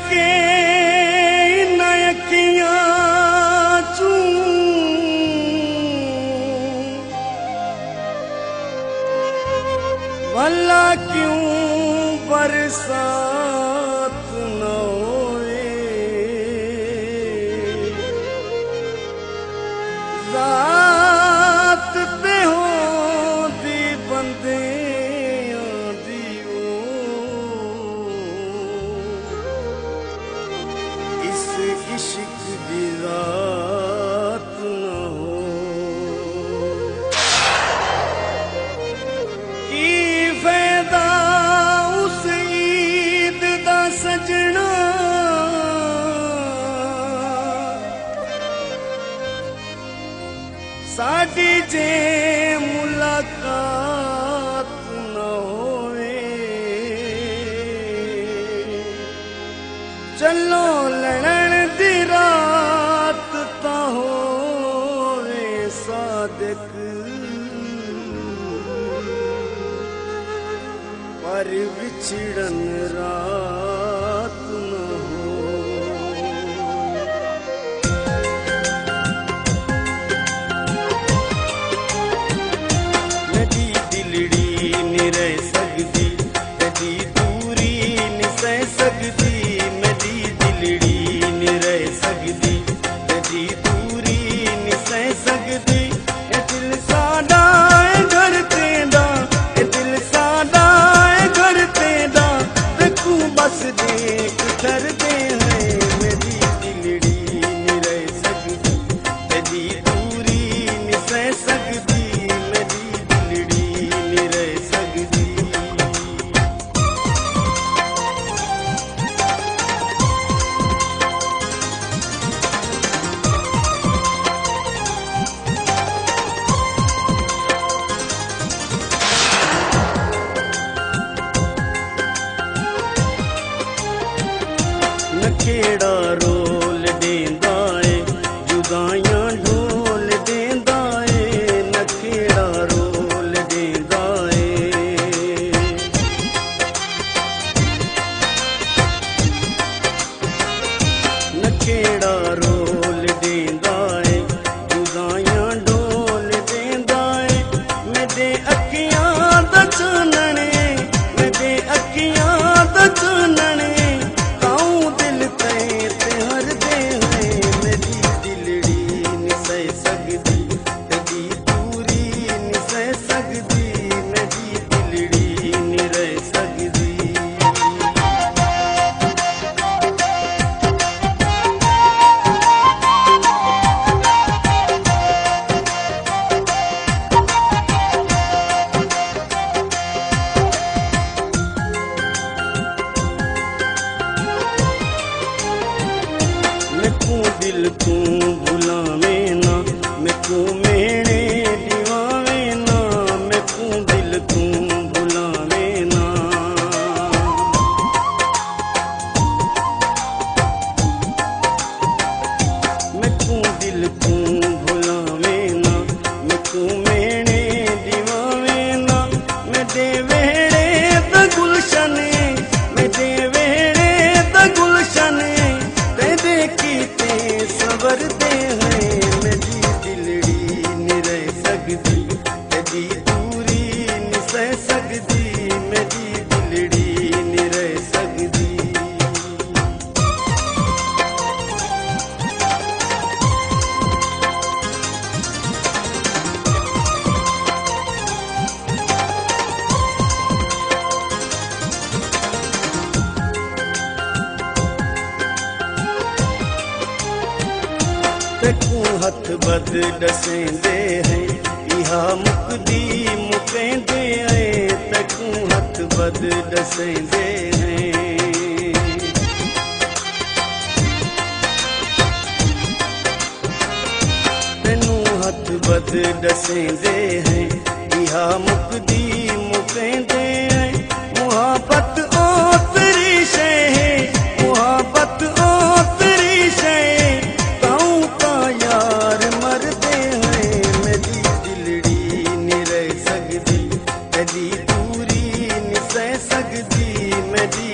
के नयकियां चू भला क्यों बरसात न होए, रात ते होंदी बंदियां दी इस इश्क दी रात न हो। की फायदा उस ईद दा सजना, साडी जे मुलाकात न होए। चलो लड़न दी रात ता होए सादिक, पर विछड़न रात न हो। मेरी दिलड़ी नहीं रह सकती, तेरी दूरी नहीं सह सकती। मेरी दिलड़ी नहीं रह सकती, तेरी दूरी नहीं सह सकती। ए दिल साडा ए घर तेरा, ए दिल साडा ए घर तेरा, देखूं बस देख डरदे हैं। मेरी दिलड़ी नहीं रह सकती, तेरी दूरी नहीं सह सकती। मेरी दिलड़ी नहीं रह सकती। केड़ा रोल देंदा है, जुदाइयां ढोल देंदा है। न केड़ा रोल देंदा है, न केड़ा रोल देंदा है, जुदाइयां ढोल देंदा है। मेरे अखियां दा चानने, मेरे अखियां दा चानने, दिल तू भुलावे ना, मैं तू मेरे दीवावे ना। मैं तू दिल तू भुलावे ना, मैं तू दिल तू भुलावे ना। मैं तू मेरे दीवावे ना। मैं दे वेड़े दा गुलशने, मैं दे वेड़े दा गुलशने, तेरे कीते सबर दे हैं। मेरी दिलड़ी नहीं रह सकती, तेरी दूरी नहीं सह सकती। मेरी दिलड़ी नहीं रह सकती। तकू हथ बद डसेंदे हैं, इहा मुकदी मुकेंदे हैं। तकू हथ बद डसेंदे हैं, तेनू हथ बद डसेंदे हैं। इहा मुकदी मुकेंदे हैं। मुहाबत ओ तेरी शे है, मुहाबत ओ तेरी शे, तेरी दूरी नहीं सह सकती। मेरी